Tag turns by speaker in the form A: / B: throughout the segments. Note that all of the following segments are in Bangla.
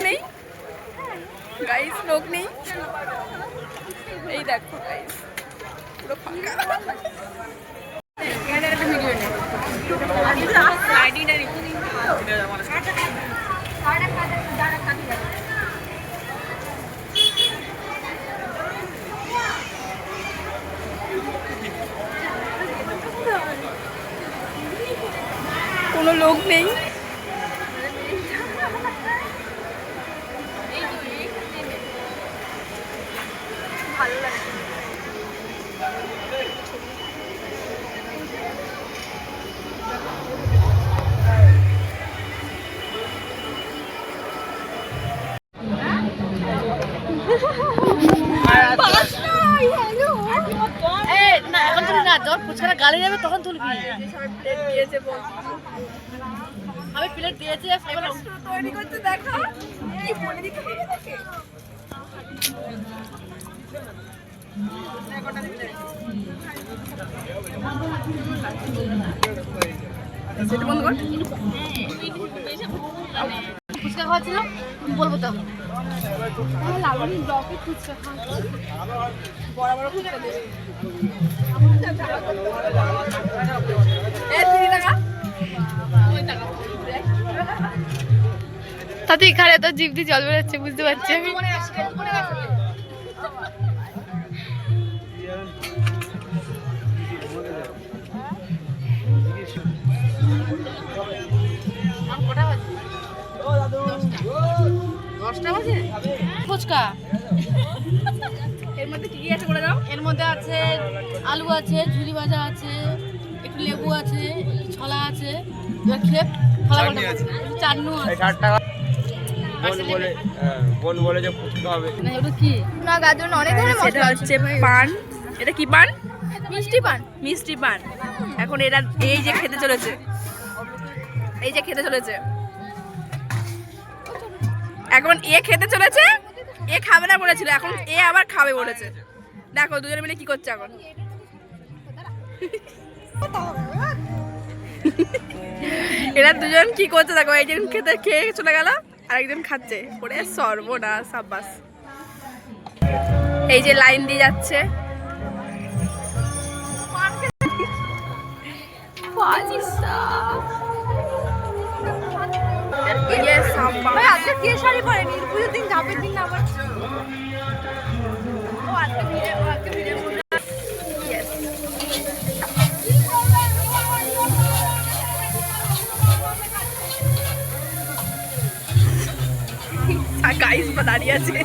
A: নেই গাইস, লোক নেই। এই দেখো গাইস, পুরো ফাঁকা। এখানে একটা ভিডিও নেই। কোনো লোক নেই। ভালো লাগে।
B: ফুচকাটা গালি যাবে তখন তুলবি। আমি প্লেট দিয়েছি
A: তৈরি করতে দেখো কি বলে দিতে হবে নাকি। সেটা বন্ধ কর।
B: ফুচকা খাওয়াচ্ছিল বলবো তো
A: লাবণী ব্লকে ফুচকা খাওয়াচ্ছি, বড় বড় ফুচকা দেবে।
B: তাতে এখানে তো জিভ দিয়ে জল বেরোচ্ছে, বুঝতে পারছি আমি। ফুচকা
A: এর মধ্যে কি কি আছে বলে দাও।
B: এর মধ্যে আছে আলু আছে, ঝুরি ভাজা আছে, একটু লেবু আছে, ছলা আছে, খেপ ছলা চাটনু আছে।
C: বোন বলে যে ফুচকা হবে
B: না ওটা কি
A: না, গাজন অনেক ধরনের মশলা হচ্ছে। পান, এটা কি পান? মিষ্টি পান। মিষ্টি পান। এখন এরা এই যে খেতে চলেছে, এই যে খেতে চলেছে। এখন এ খেতে চলেছে, এ খাবে না বলেছিল, এখন এ আবার খাবে বলেছে। দেখো দুজনে মিলে কি করছে এখন। এরা দুজন কি করছে দেখো, একজন খেতে খেয়ে চলে গেল আর একজন খাচ্ছে। ওরে সর্বনাশ, সাব্বাস। এই যে লাইন দিয়ে যাচ্ছে। আজকে কে শাড়ি পরে? নীলপুজোর দিন যাবের দিন আবার। গাইস বা দাঁড়িয়ে আছে।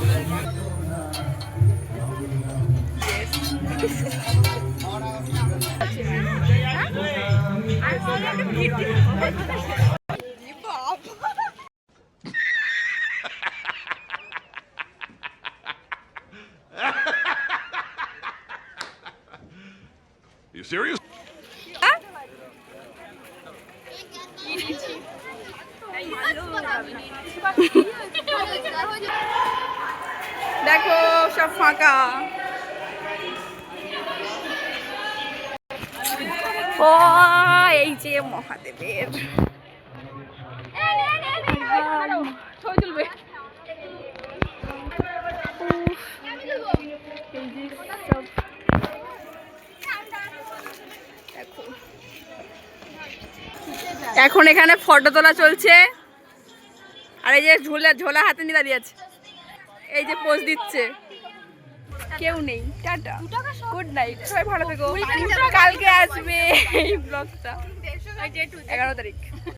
D: You serious?
A: দেখো সব ফাঁকা। ও এই যে মহাদেবের এখন এখানে ফটো তোলা চলছে। আর এই যে ঝোলা হাতে নিয়ে দাঁড়িয়ে আছে, এই যে পোজ দিচ্ছে। কেউ নেই। টাটা, গুড নাইট, সবাই ভালো থেকো। কালকে আসবে এই ব্লগটা 11 তারিখ।